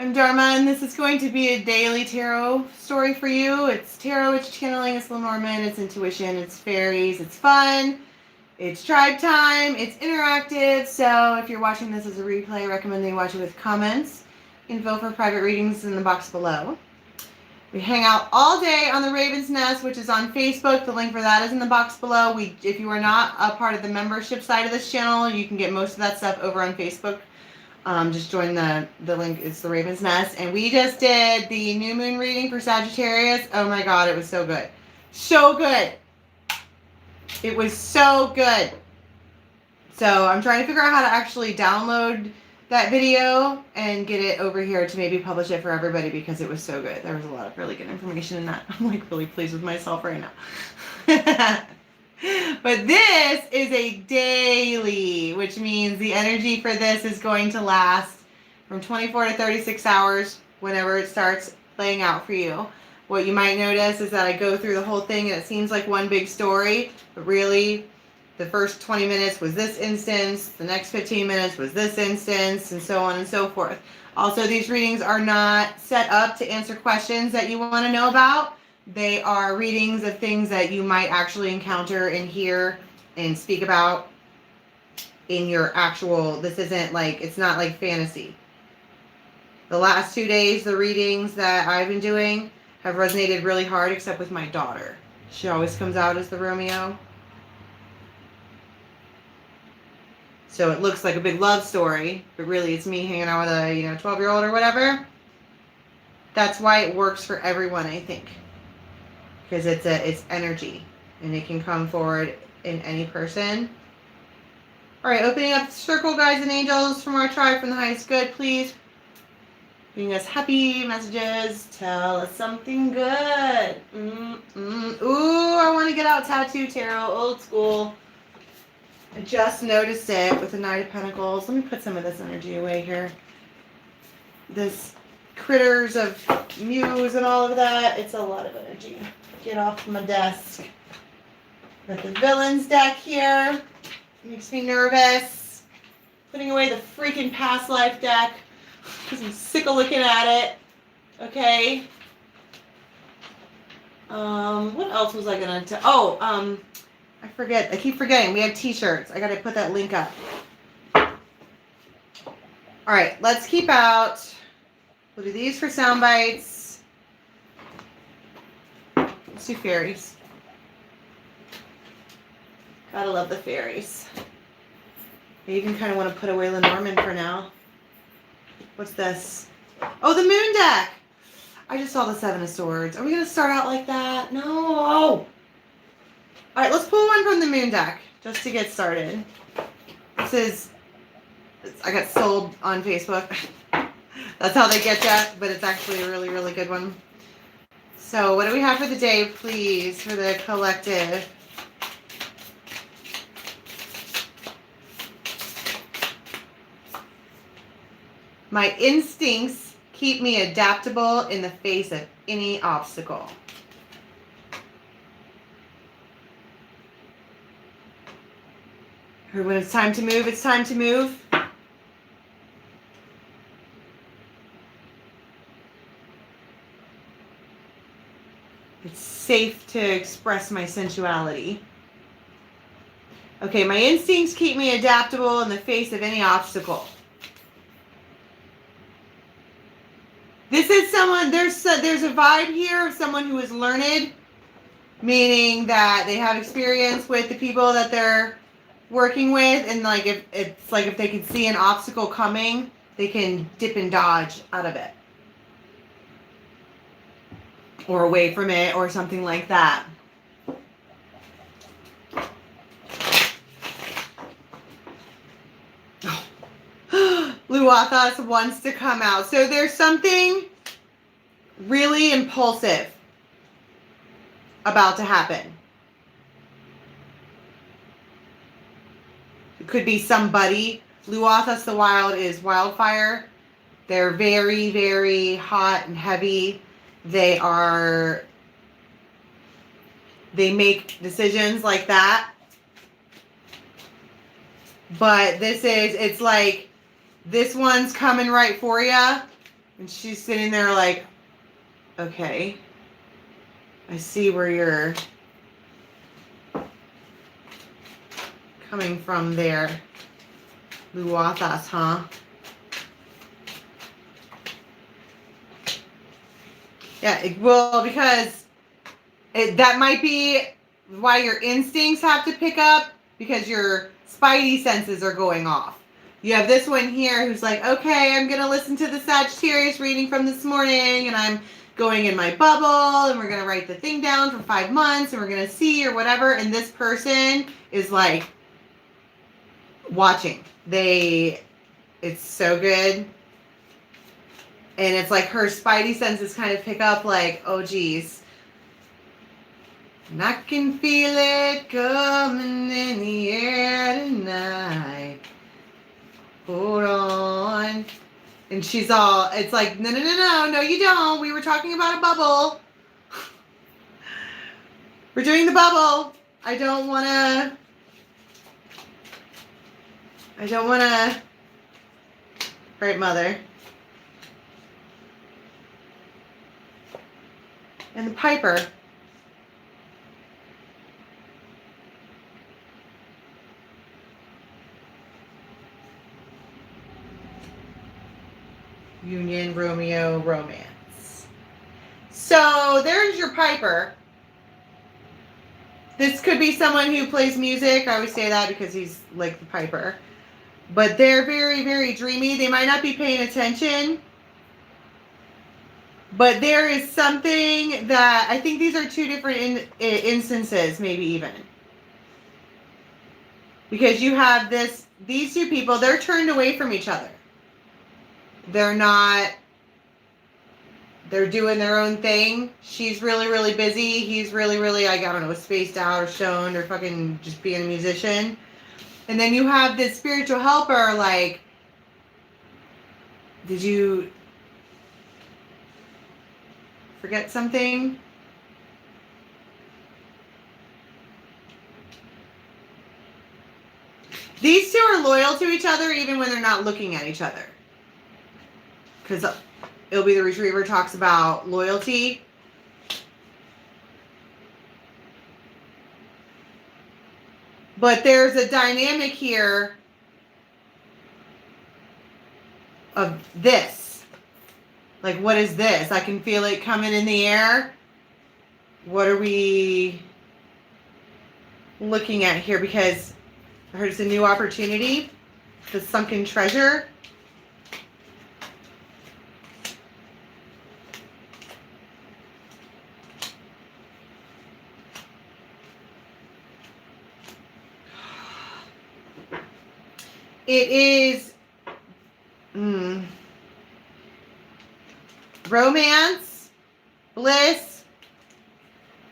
I'm Dharma, and this is going to be a daily tarot story for you. It's tarot, it's channeling, it's Lenormand, it's intuition, it's fairies, it's fun, it's tribe time, it's interactive. So if you're watching this as a replay, I recommend that you watch it with comments. Info for private readings in the box below. We hang out all day on the Raven's Nest, which is on Facebook. The link for that is in the box below. If you are not a part of the membership side of this channel, you can get most of that stuff over on Facebook. Just join the link. It's the Raven's Nest. And we just did the new moon reading for Sagittarius. Oh my God, it was so good. So good. It was so good. So I'm trying to figure out how to actually download that video and get it over here to maybe publish it for everybody because it was so good. There was a lot of really good information in that. I'm like really pleased with myself right now. But this is a daily, which means the energy for this is going to last from 24 to 36 hours whenever it starts playing out for you. What you might notice is that I go through the whole thing and it seems like one big story, but really the first 20 minutes was this instance, the next 15 minutes was this instance, and so on and so forth. Also, these readings are not set up to answer questions that you want to know about. They are readings of things that you might actually encounter and hear and speak about in your actual, this isn't like, it's not like fantasy. The last 2 days, the readings that I've been doing have resonated really hard, except with my daughter. She always comes out as the Romeo. So it looks like a big love story, but really it's me hanging out with a 12-year-old or whatever. That's why it works for everyone, I think. Because it's energy, and it can come forward in any person. All right, opening up the circle, guides and angels from our tribe from the highest good, please. Bring us happy messages. Tell us something good. Ooh, I want to get out tattoo tarot, old school. I just noticed it with the Knight of Pentacles. Let me put some of this energy away here. This critters of muse and all of that. It's a lot of energy. Get off my desk. Got the villains deck here. Makes me nervous. Putting away the freaking past life deck because I'm sick of looking at it. Okay. What else was I gonna tell? Oh, I forget. I keep forgetting. We have t-shirts. I gotta put that link up. All right, let's keep out. We'll do these for sound bites. Let's do fairies. Gotta love the fairies. I even kind of want to put away Lenormand for now. What's this? Oh, the moon deck! I just saw the Seven of Swords. Are we going to start out like that? No! All right, let's pull one from the moon deck just to get started. This is... I got sold on Facebook. That's how they get you, but it's actually a really, really good one. So what do we have for the day, please, for the collective? My instincts keep me adaptable in the face of any obstacle. Or when it's time to move, it's time to move. It's safe to express my sensuality. Okay, my instincts keep me adaptable in the face of any obstacle. This is someone, there's a vibe here of someone who is learned, meaning that they have experience with the people that they're working with, and like if they can see an obstacle coming, they can dip and dodge out of it. Or away from it, or something like that. Oh. Luathas wants to come out. So there's something really impulsive about to happen. It could be somebody. Luathas the Wild is wildfire. They're very, very hot and heavy. They make decisions like that. But it's like, this one's coming right for you. And she's sitting there like, okay, I see where you're coming from there. Luathas, huh? Yeah, well, because that might be why your instincts have to pick up, because your spidey senses are going off. You have this one here who's like, okay, I'm going to listen to the Sagittarius reading from this morning, and I'm going in my bubble, and we're going to write the thing down for 5 months, and we're going to see, or whatever. And this person is like watching. It's so good. And it's like her spidey senses kind of pick up like, oh, geez. And I can feel it coming in the air tonight. Hold on. And she's all, it's like, no, you don't. We were talking about a bubble. We're doing the bubble. I don't want to. Right, mother. And the piper. Union, Romeo, romance. So there's your piper. This could be someone who plays music. I always say that because he's like the piper. But they're very, very dreamy. They might not be paying attention. But there is something that, I think these are two different instances, maybe even. Because you have these two people, they're turned away from each other. They're doing their own thing. She's really, really busy. He's really, really, I don't know, spaced out or stoned or fucking just being a musician. And then you have this spiritual helper, like, did you forget something? These two are loyal to each other even when they're not looking at each other. Because it'll be the Retriever talks about loyalty. But there's a dynamic here of this. Like, what is this? I can feel it coming in the air. What are we looking at here? Because I heard it's a new opportunity. The sunken treasure. It is romance, bliss,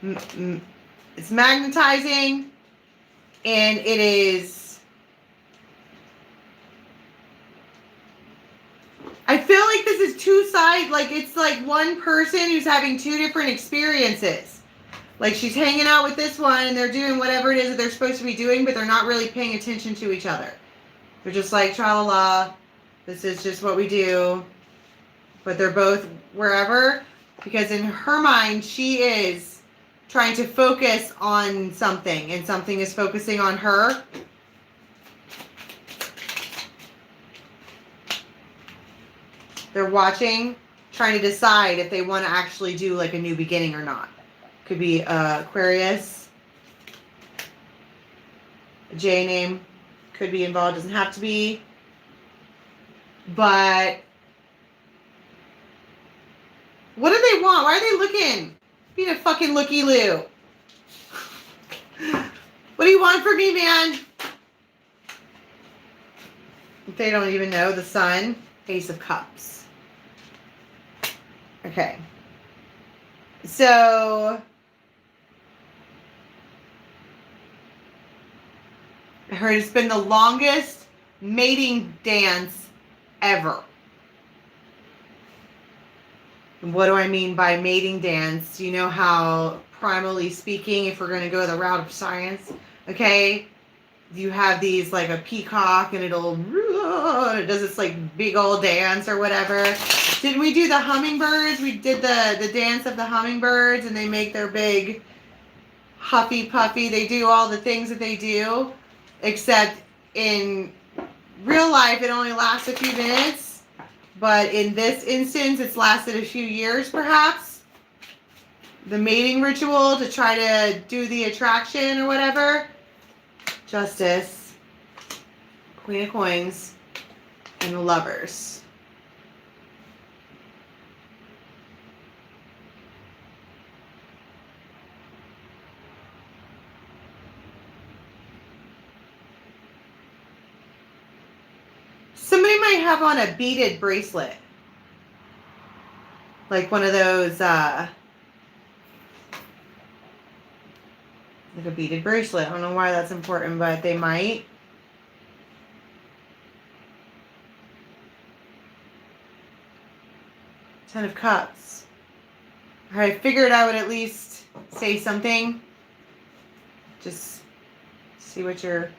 it's magnetizing, and it is, I feel like this is two sides, like it's like one person who's having two different experiences. Like she's hanging out with this one and they're doing whatever it is that they're supposed to be doing, but they're not really paying attention to each other. They're just like, tra-la-la, this is just what we do. But they're both wherever, because in her mind, she is trying to focus on something, and something is focusing on her. They're watching, trying to decide if they want to actually do like a new beginning or not. Could be Aquarius. A J name could be involved, doesn't have to be. But what do they want? Why are they looking? Being a fucking looky-loo. What do you want from me, man? They don't even know. The Sun, Ace of Cups. Okay. So I heard it's been the longest mating dance ever. And what do I mean by mating dance? You know how, primally speaking, if we're going to go the route of science, okay, you have these like a peacock and it does this like big old dance or whatever. Didn't we do the hummingbirds? We did the dance of the hummingbirds, and they make their big huffy puffy. They do all the things that they do, except in real life it only lasts a few minutes. But in this instance, it's lasted a few years, perhaps. The mating ritual to try to do the attraction or whatever. Justice, Queen of Coins, and the Lovers. Somebody might have on a beaded bracelet. Like one of those, like a beaded bracelet. I don't know why that's important, but they might. Ten of Cups. I figured I would at least say something. Just see what you're...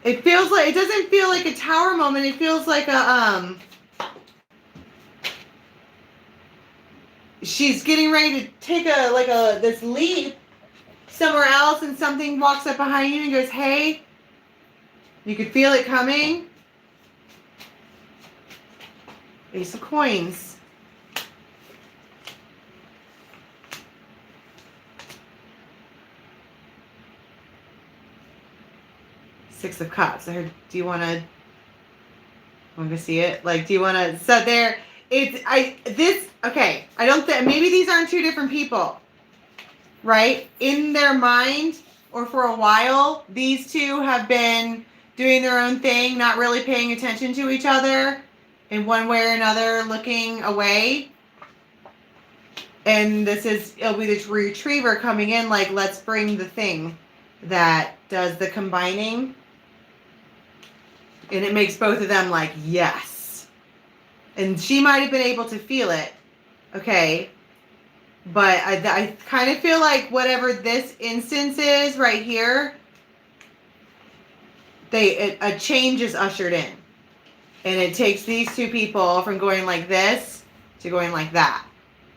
It feels like, it doesn't feel like a tower moment. It feels like a, she's getting ready to take this leap somewhere else, and something walks up behind you and goes, hey. You could feel it coming. Ace of Coins. Six of Cups. I heard, do you want to see it? Like, do you want to, so there, okay, I don't think, maybe these aren't two different people, right? In their mind, or for a while, these two have been doing their own thing, not really paying attention to each other, in one way or another, looking away. And it'll be this retriever coming in, like, let's bring the thing that does the combining. And it makes both of them like, yes. And she might have been able to feel it. Okay. But I kind of feel like whatever this instance is right here, a change is ushered in. And it takes these two people from going like this to going like that.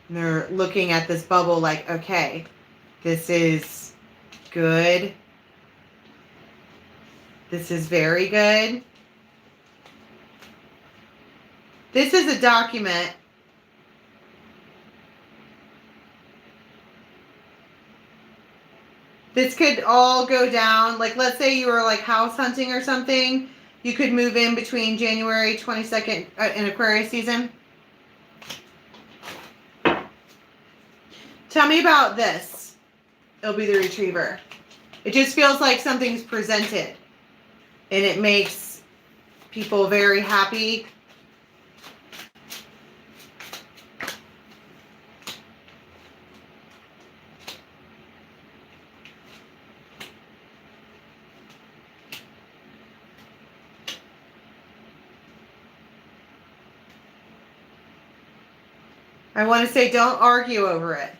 And they're looking at this bubble like, okay, this is good. This is very good. This is a document. This could all go down. Like, let's say you were like house hunting or something. You could move in between January 22nd in Aquarius season. Tell me about this. It'll be the retriever. It just feels like something's presented. And it makes people very happy. I want to say don't argue over it.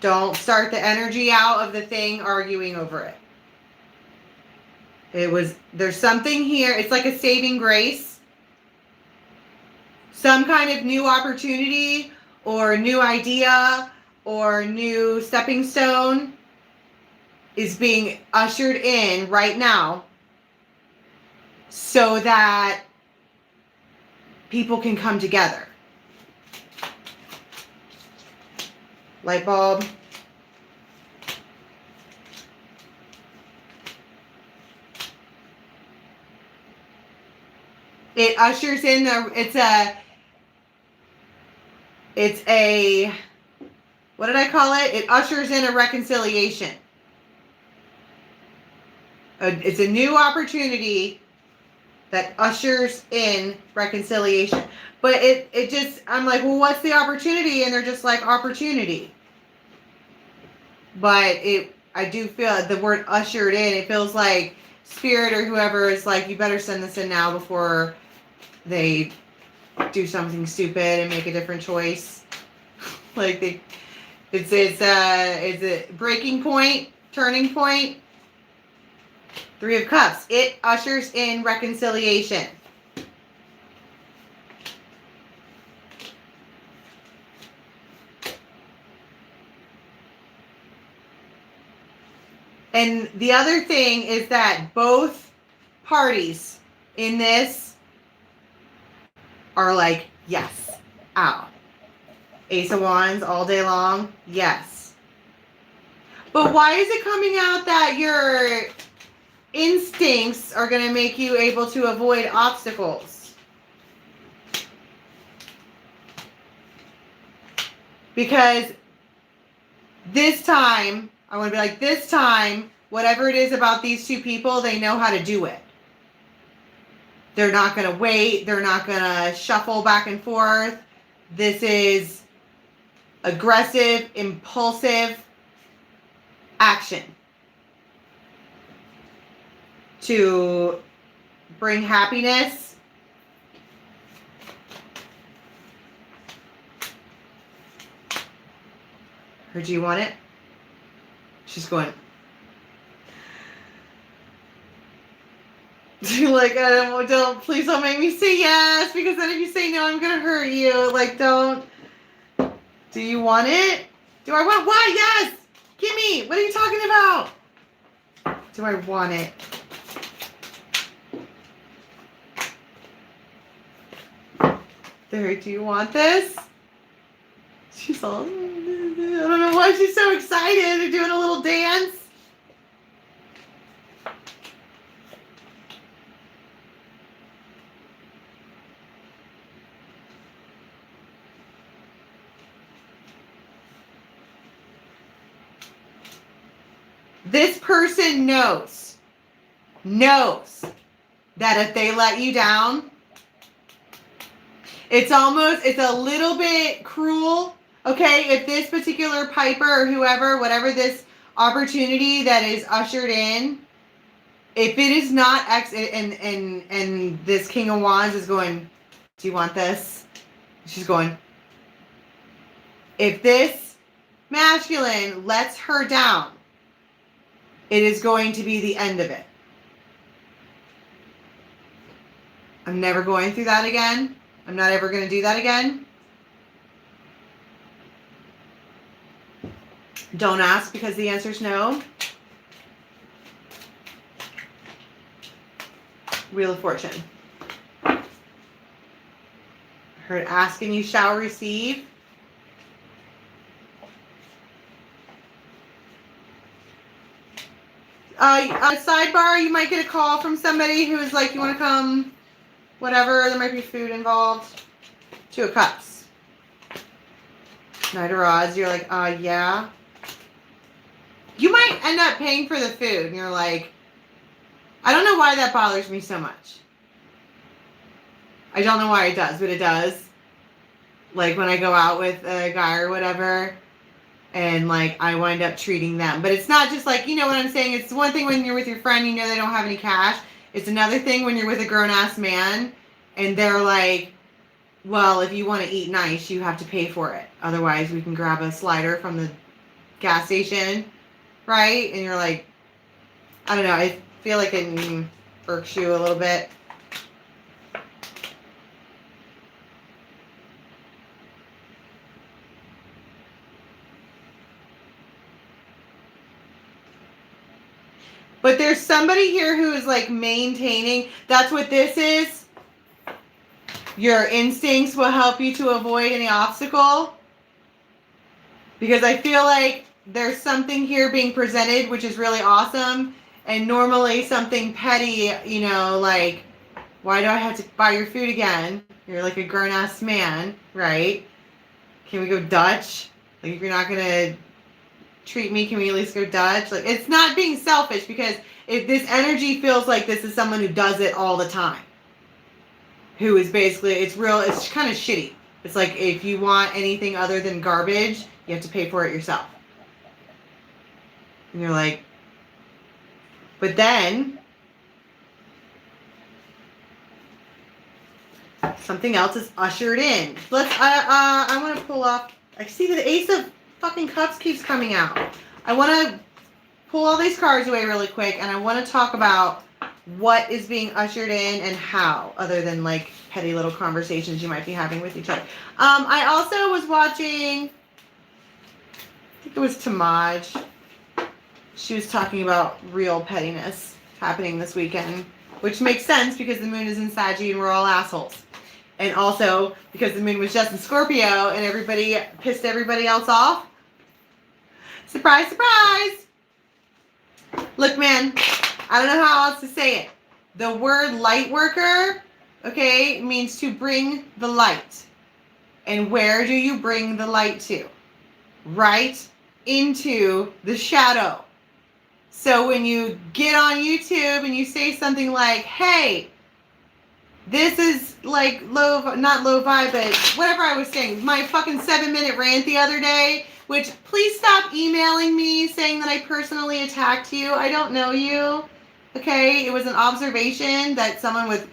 Don't start the energy out of the thing arguing over it. There's something here. It's like a saving grace. Some kind of new opportunity or new idea or new stepping stone is being ushered in right now so that people can come together. Light bulb. It ushers in it's a, what did I call it? It ushers in a reconciliation. It's a new opportunity that ushers in reconciliation. But it just, I'm like, well, what's the opportunity? And they're just like, opportunity. But I do feel the word ushered in, it feels like spirit or whoever is like, you better send this in now before they do something stupid and make a different choice. Like it's a breaking point, turning point. Three of Cups. It ushers in reconciliation. And the other thing is that both parties in this are like, yes, ow. Ace of Wands all day long, yes. But why is it coming out that your instincts are going to make you able to avoid obstacles? Because this time, I want to be like, this time, whatever it is about these two people, they know how to do it. They're not going to wait. They're not going to shuffle back and forth. This is aggressive, impulsive action to bring happiness. Or do you want it? She's going. Like, please don't make me say yes, because then if you say no, I'm going to hurt you. Like, don't. Do you want it? Do I want? Why? Yes. Give me. What are you talking about? Do I want it? There, do you want this? She's all, I don't know why she's so excited. They're doing a little dance. This person knows that if they let you down, it's a little bit cruel, okay? If this particular Piper or whoever, whatever this opportunity that is ushered in, if it is not and this King of Wands is going, do you want this? She's going, if this masculine lets her down, it is going to be the end of it. I'm never going through that again. I'm not ever going to do that again. Don't ask, because the answer is no. Wheel of Fortune. Heard ask and you shall receive. A sidebar, you might get a call from somebody who is like, you want to come, whatever, there might be food involved. Two of Cups. Knight of Rods, you're like, yeah. You might end up paying for the food, and you're like, I don't know why that bothers me so much. I don't know why it does, but it does. Like when I go out with a guy or whatever, and like I wind up treating them. But it's not just like, you know what I'm saying? It's one thing when you're with your friend, you know they don't have any cash. It's another thing when you're with a grown-ass man and they're like, well, if you want to eat nice, you have to pay for it. Otherwise, we can grab a slider from the gas station, right? And you're like, I don't know. I feel like it irks you a little bit. But there's somebody here who is like maintaining. That's what this is. Your instincts will help you to avoid any obstacle. Because I feel like there's something here being presented which is really awesome. And normally something petty, you know, like, why do I have to buy your food again? You're like a grown-ass man, right? Can we go Dutch? Like, if you're not going to treat me, can we at least go Dutch? Like, it's not being selfish, because if this energy feels like this is someone who does it all the time, who is basically, it's kind of shitty. It's like, if you want anything other than garbage, you have to pay for it yourself. And you're like, but then something else is ushered in. I want to pull up, I see that the Ace of fucking Cups keeps coming out. I want to pull all these cards away really quick, and I want to talk about what is being ushered in and how, other than like petty little conversations you might be having with each other. I also was watching, I think it was Tamaj. She was talking about real pettiness happening this weekend, which makes sense because the moon is in Saggy and we're all assholes. And also because the moon was just in Scorpio and everybody pissed everybody else off. Surprise, surprise! Look, man, I don't know how else to say it. The word light worker, okay, means to bring the light. And where do you bring the light to? Right into the shadow. So when you get on YouTube and you say something like, hey, this is like not low vibe, but whatever I was saying, my fucking 7-minute rant the other day, which please stop emailing me saying that I personally attacked you. I don't know you. Okay, it was an observation that someone with,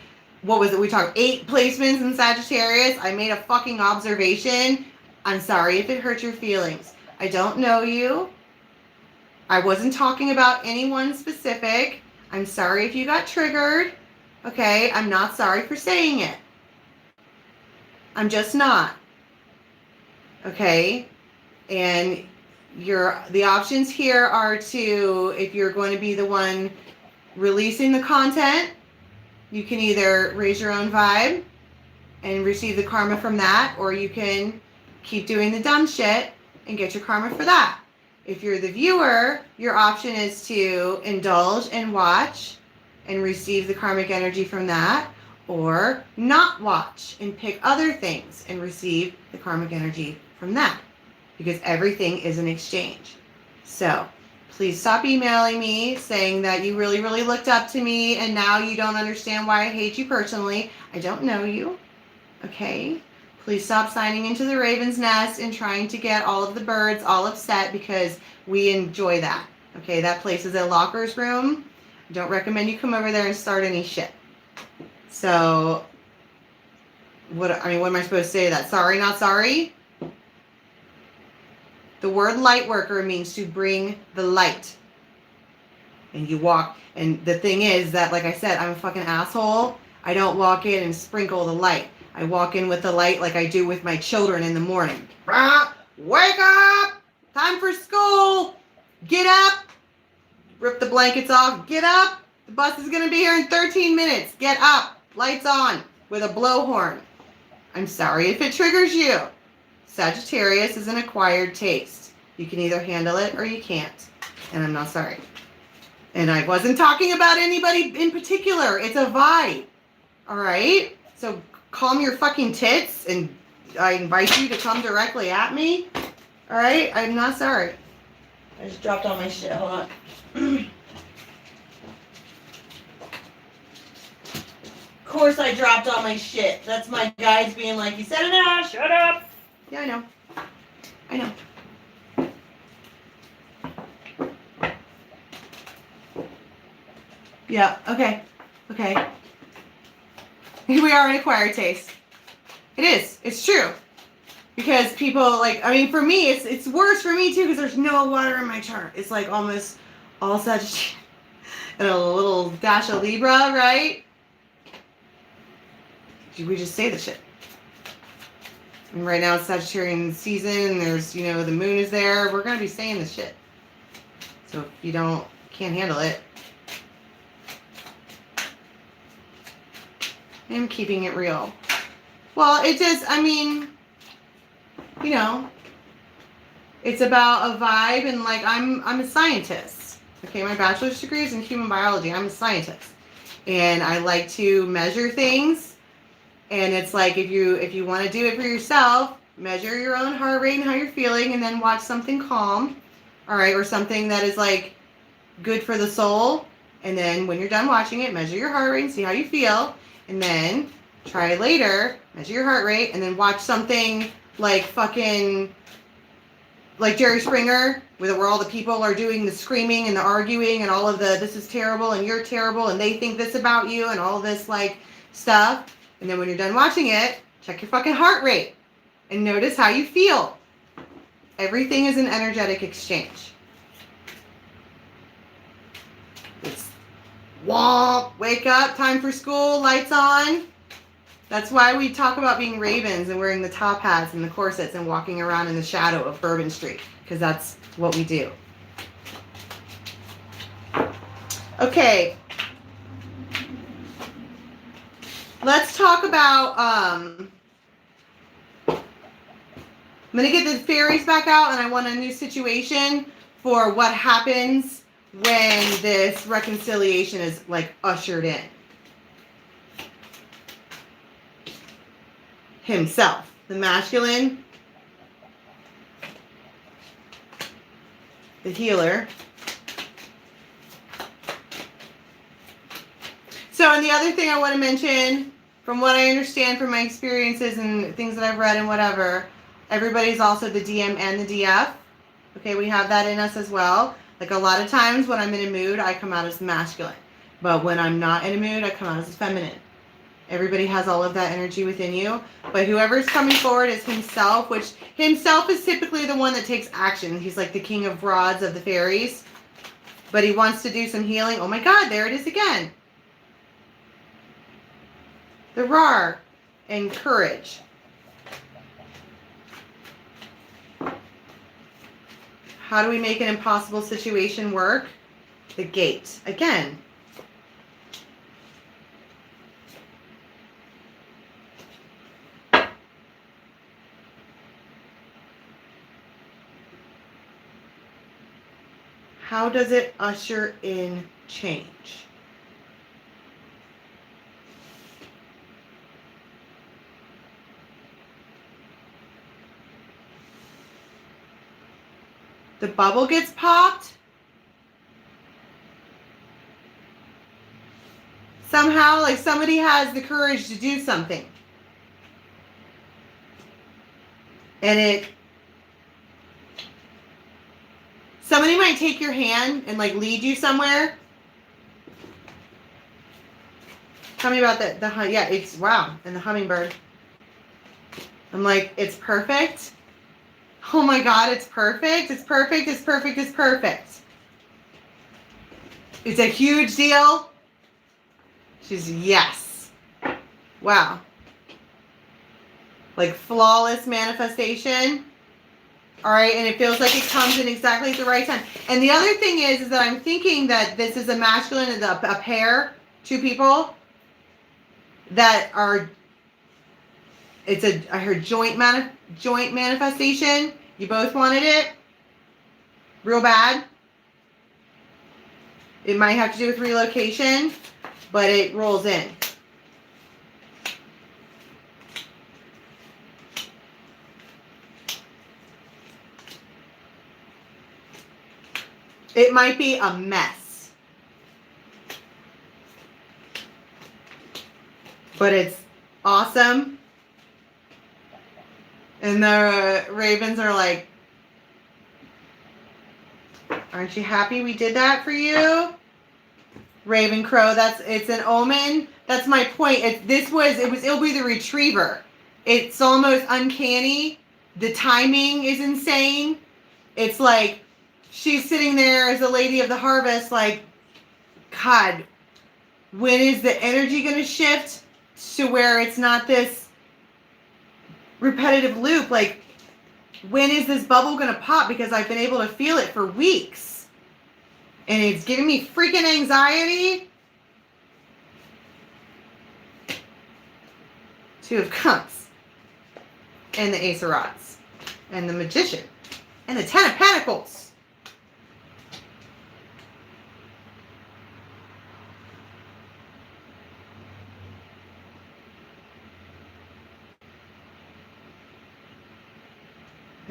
what was it, we talked 8 placements in Sagittarius. I made a fucking observation. I'm sorry if it hurt your feelings. I don't know you. I wasn't talking about anyone specific. I'm sorry if you got triggered. Okay, I'm not sorry for saying it. I'm just not. Okay, and the options here are to, if you're going to be the one releasing the content, you can either raise your own vibe and receive the karma from that, or you can keep doing the dumb shit and get your karma for that. If you're the viewer, your option is to indulge and watch and receive the karmic energy from that, or not watch and pick other things and receive the karmic energy from that, because everything is an exchange. So please stop emailing me saying that you really, really looked up to me and now you don't understand why I hate you personally. I don't know you. Okay? Please stop signing into the Raven's Nest and trying to get all of the birds all upset, because we enjoy that. Okay? That place is a locker's room. I don't recommend you come over there and start any shit. So, what am I supposed to say to that? Sorry, not sorry? The word light worker means to bring the light. And you walk, and the thing is that, like I said, I'm a fucking asshole. I don't walk in and sprinkle the light. I walk in with the light like I do with my children in the morning. Wake up! Time for school! Get up! Rip the blankets off. Get up! The bus is going to be here in 13 minutes. Get up! Lights on with a blowhorn. I'm sorry if it triggers you. Sagittarius is an acquired taste. You can either handle it or you can't. And I'm not sorry. And I wasn't talking about anybody in particular. It's a vibe. All right? So calm your fucking tits, and I invite you to come directly at me. All right? I'm not sorry. I just dropped all my shit. Hold on. Of course I dropped all my shit. That's my guides being like, you said enough. Shut up. Yeah, I know. I know. Yeah, okay. Okay. We are an acquired taste. It is. It's true. Because people, like, I mean, for me, it's worse for me, too, because there's no water in my chart. It's, like, almost all Sagittarius and a little dash of Libra, right? We just say the shit. And right now it's Sagittarian season. There's, the moon is there. We're going to be saying this shit. So if you can't handle it. I'm keeping it real. Well, it just, it's about a vibe, and like I'm a scientist. Okay, my bachelor's degree is in human biology. I'm a scientist. And I like to measure things. And it's like if you want to do it for yourself, measure your own heart rate and how you're feeling, and then watch something calm. All right, or something that is like good for the soul. And then when you're done watching it, measure your heart rate and see how you feel. And then try later, measure your heart rate, and then watch something like fucking, like Jerry Springer, where all the people are doing the screaming and the arguing and all of the, this is terrible and you're terrible and they think this about you and all this like stuff. And then when you're done watching it, check your fucking heart rate and notice how you feel. Everything is an energetic exchange. Womp. Wake up. Time for school. Lights on. That's why we talk about being ravens and wearing the top hats and the corsets and walking around in the shadow of Bourbon Street. Because that's what we do. Okay. Let's talk about, I'm going to get the fairies back out, and I want a new situation for what happens when this reconciliation is like ushered in. Himself, the masculine, the healer. So, and the other thing I want to mention, from what I understand from my experiences and things that I've read and whatever, everybody's also the DM and the DF. Okay, we have that in us as well. Like a lot of times when I'm in a mood, I come out as masculine. But when I'm not in a mood, I come out as feminine. Everybody has all of that energy within you. But whoever's coming forward is himself, which himself is typically the one that takes action. He's like the king of rods of the fairies. But he wants to do some healing. Oh my God, there it is again. The roar and courage. How do we make an impossible situation work? The gate. Again. How does it usher in change? The bubble gets popped. Somehow, like somebody has the courage to do something. And somebody might take your hand and like lead you somewhere. Tell me about yeah, it's wow. And the hummingbird. I'm like, it's perfect. Oh my God, it's perfect. It's perfect. It's perfect. It's perfect. It's a huge deal. She's yes. Wow. Like flawless manifestation. All right. And it feels like it comes in exactly at the right time. And the other thing is that I'm thinking that this is a masculine and a pair, two people that are, I heard joint manifestation. You both wanted it real bad. It might have to do with relocation, but it rolls in. It might be a mess, but it's awesome. And the ravens are like, aren't you happy we did that for you? Raven crow, it's an omen. That's my point. It'll be the retriever. It's almost uncanny. The timing is insane. It's like she's sitting there as a lady of the harvest, like, God, when is the energy going to shift to where it's not this repetitive loop? Like, when is this bubble going to pop? Because I've been able to feel it for weeks. And it's giving me freaking anxiety. Two of Cups. And the Ace of Rods. And the Magician. And the Ten of Pentacles.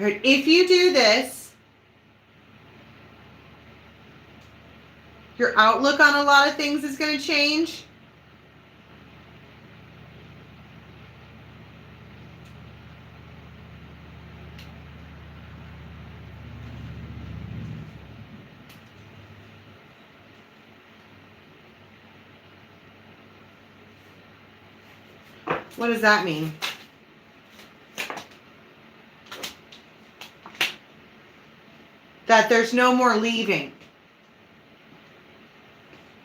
If you do this, your outlook on a lot of things is going to change. What does that mean? That there's no more leaving.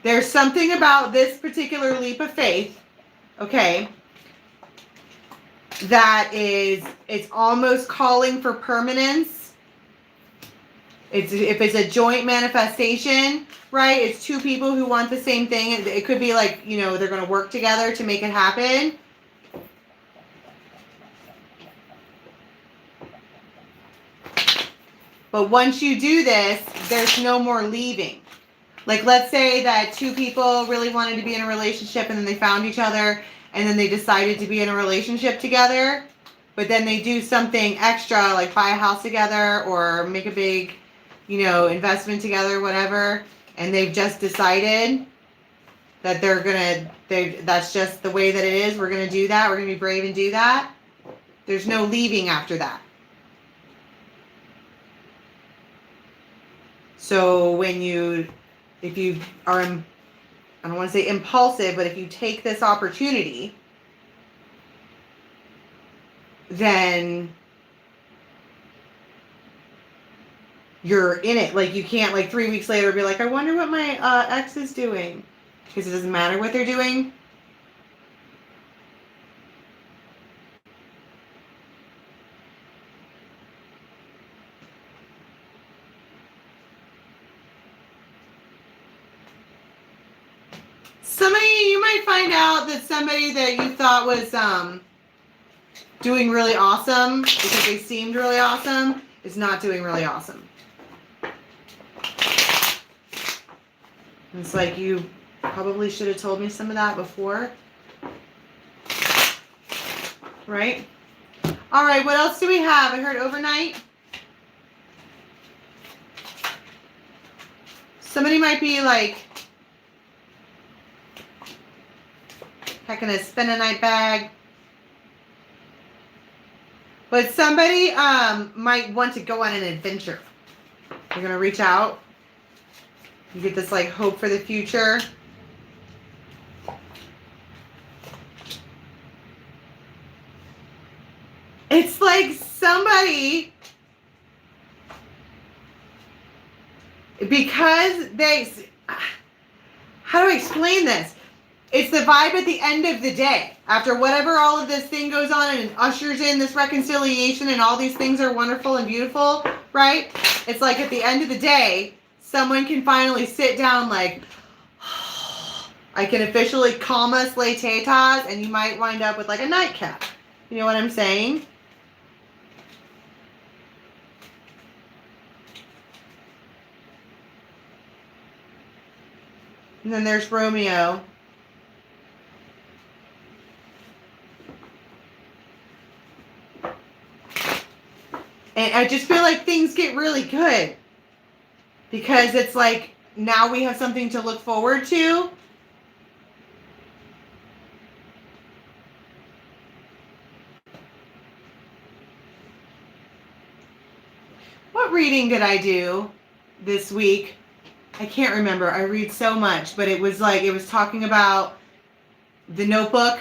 There's something about this particular leap of faith, okay, that it's almost calling for permanence. If it's a joint manifestation, right? It's two people who want the same thing. It could be like, you know, they're going to work together to make it happen. But once you do this, there's no more leaving. Like, let's say that two people really wanted to be in a relationship and then they found each other and then they decided to be in a relationship together, but then they do something extra, like buy a house together or make a big, you know, investment together, whatever, and they've just decided that that's just the way that it is. We're going to do that. We're going to be brave and do that. There's no leaving after that. So if you are, I don't want to say impulsive, but if you take this opportunity, then you're in it. Like, you can't, like, 3 weeks later be like, I wonder what my ex is doing. Because it doesn't matter what they're doing. You might find out that somebody that you thought was doing really awesome because they seemed really awesome is not doing really awesome. It's like, you probably should have told me some of that before. Right? All right, what else do we have? I heard overnight. Somebody might be like, packing a spend a night bag. But somebody might want to go on an adventure. You're going to reach out. You get this, like, hope for the future. It's like somebody, because how do I explain this? It's the vibe at the end of the day. After whatever all of this thing goes on and it ushers in this reconciliation and all these things are wonderful and beautiful, right? It's like at the end of the day, someone can finally sit down like, I can officially calma slay tetas, and you might wind up with like a nightcap. You know what I'm saying? And then there's Romeo. And I just feel like things get really good. Because it's like, now we have something to look forward to. What reading did I do this week? I can't remember. I read so much, but it was like, it was talking about the Notebook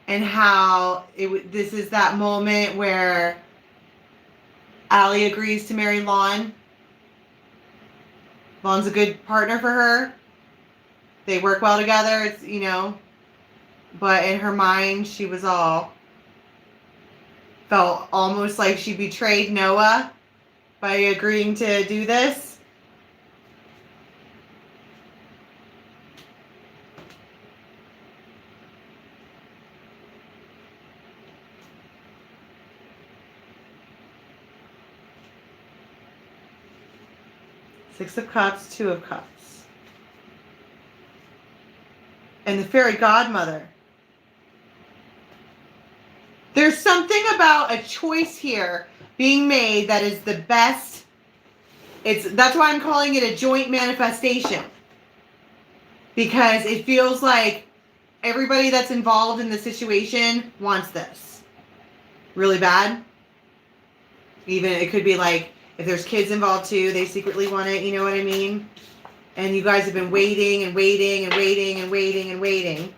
and how this is that moment where Allie agrees to marry Lon. Lon's a good partner for her. They work well together, it's, you know, but in her mind, she was felt almost like she betrayed Noah by agreeing to do this. Six of Cups, Two of Cups. And the Fairy Godmother. There's something about a choice here being made that is the best. That's why I'm calling it a joint manifestation. Because it feels like everybody that's involved in the situation wants this. Really bad. Even it could be like, if there's kids involved too, they secretly want it, you know what I mean? And you guys have been waiting and waiting and waiting and waiting and waiting.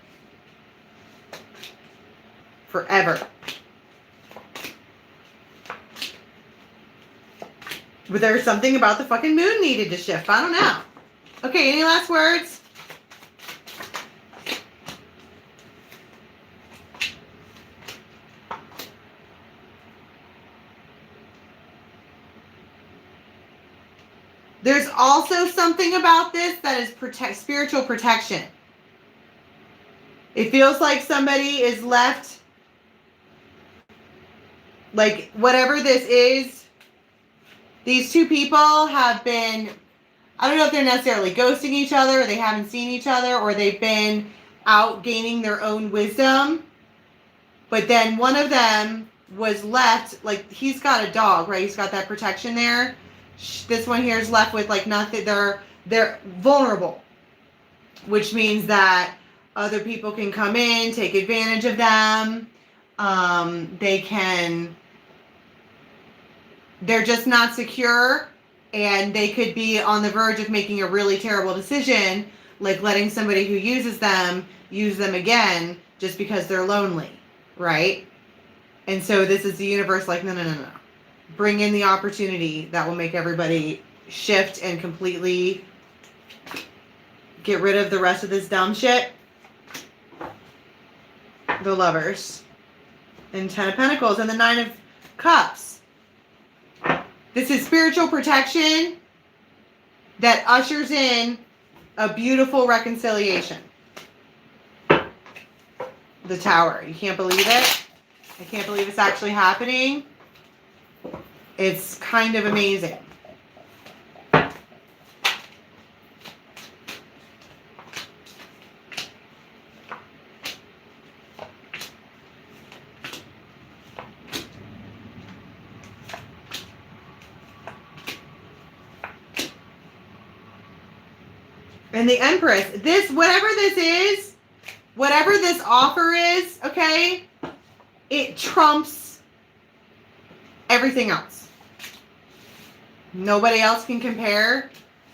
Forever. But there's something about the fucking moon needed to shift. I don't know. Okay, any last words? There's also something about this that is spiritual protection. It feels like somebody is left, like whatever this is, these two people have been, I don't know if they're necessarily ghosting each other, or they haven't seen each other, or they've been out gaining their own wisdom. But then one of them was left, like he's got a dog, right? He's got that protection there. This one here is left with like nothing. They're vulnerable, which means that other people can come in, take advantage of them. They're just not secure, and they could be on the verge of making a really terrible decision, like letting somebody who uses them use them again just because they're lonely, right? And so this is the universe like, no. Bring in the opportunity that will make everybody shift and completely get rid of the rest of this dumb shit. The Lovers. And 10 of Pentacles and the 9 of Cups. This is spiritual protection that ushers in a beautiful reconciliation. The Tower. You can't believe it? I can't believe it's actually happening. It's kind of amazing. And the Empress, whatever this offer is, okay, it trumps everything else. Nobody else can compare.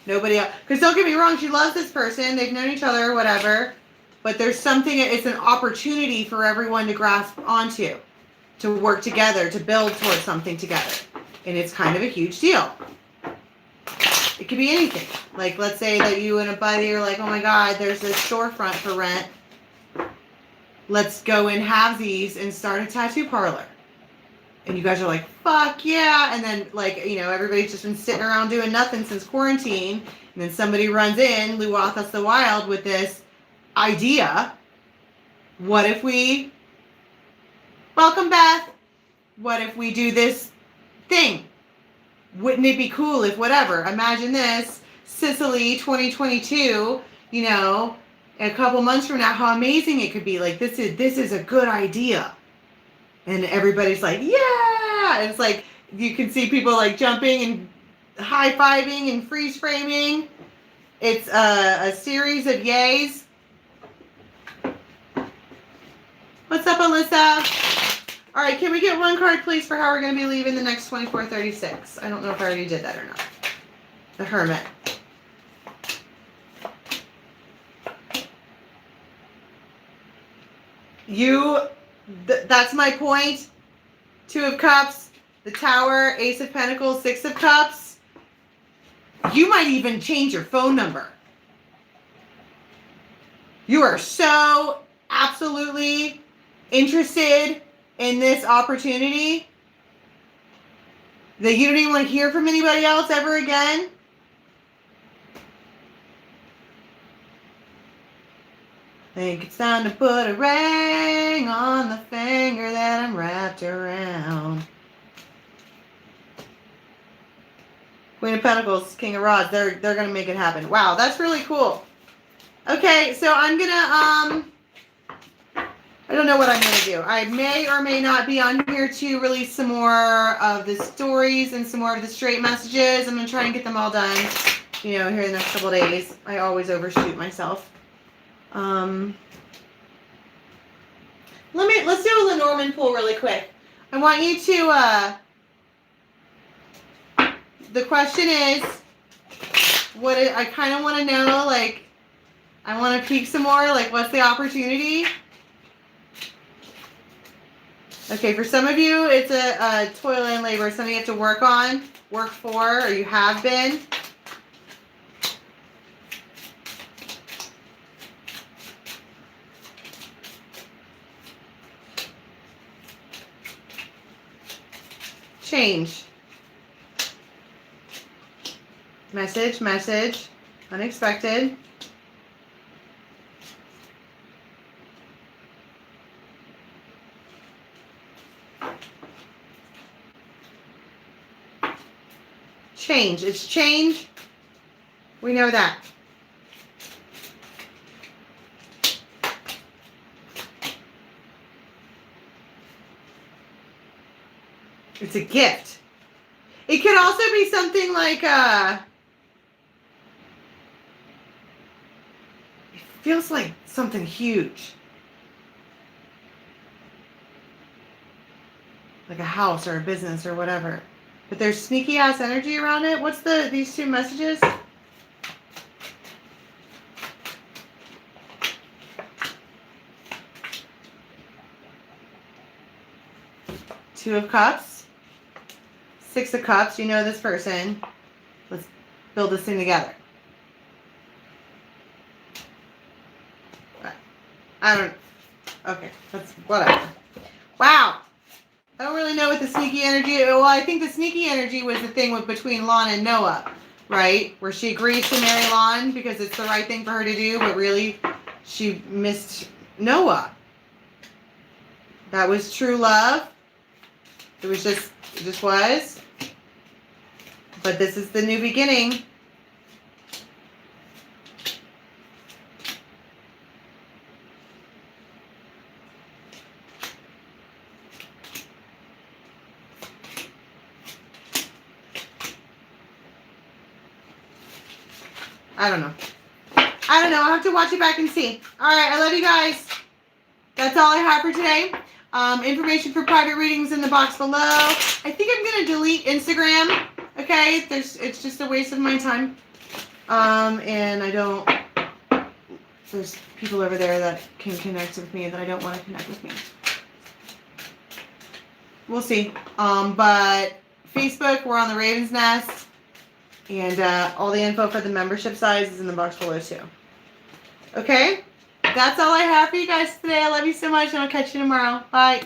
Nobody else. Because don't get me wrong, she loves this person. They've known each other or whatever. But there's something, it's an opportunity for everyone to grasp onto, to work together, to build towards something together. And it's kind of a huge deal. It could be anything. Like, let's say that you and a buddy are like, oh my God, there's this storefront for rent. Let's go in halvesies and start a tattoo parlor. And you guys are like, fuck yeah. And then, like, you know, everybody's just been sitting around doing nothing since quarantine. And then somebody runs in, Luathas the Wild, with this idea. What if we, welcome Beth, what if we do this thing? Wouldn't it be cool if whatever? Imagine this, Sicily 2022, you know, a couple months from now, how amazing it could be. Like, this is a good idea. And everybody's like, yeah! And it's like, you can see people like jumping and high-fiving and freeze-framing. It's a series of yays. What's up, Alyssa? All right, can we get one card, please, for how we're going to be leaving the next 24-36? I don't know if I already did that or not. The Hermit. That's my point. 2 of Cups, the Tower, Ace of Pentacles, 6 of Cups. You might even change your phone number. You are so absolutely interested in this opportunity that you don't even want to hear from anybody else ever again. I think it's time to put a ring on the finger that I'm wrapped around. Queen of Pentacles, King of Rods, they're gonna make it happen. Wow, that's really cool. Okay, so I'm gonna I don't know what I'm going to do. I may or may not be on here to release some more of the stories and some more of the straight messages. I'm going to try and get them all done, you know, here in the next couple of days. I always overshoot myself. Let's do a Lenormand pull really quick. I want you to, the question is, I kind of want to know, like, I want to peek some more, like, what's the opportunity? Okay, for some of you, it's a toil and labor, something you have to work for, or you have been. Change. Message, message. Unexpected. Change. It's change. We know that. It's a gift. It could also be something like it feels like something huge. Like a house or a business or whatever. But there's sneaky ass energy around it. What's these two messages? Two of Cups. Six of Cups. You know this person. Let's build this thing together. I don't. Okay, that's whatever. Wow. I don't really know what the sneaky energy. Well, I think the sneaky energy was the thing between Lon and Noah, right? Where she agrees to marry Lon because it's the right thing for her to do, but really she missed Noah. That was true love. It just was. But this is the new beginning. I don't know. I'll have to watch it back and see. All right. I love you guys. That's all I have for today. Information for private readings in the box below. I think I'm going to delete Instagram. Okay. It's just a waste of my time. And there's people over there that can connect with me that I don't want to connect with me. We'll see. But Facebook, we're on the Raven's Nest. And all the info for the membership size is in the box below too. Okay? That's all I have for you guys today. I love you so much, and I'll catch you tomorrow. Bye.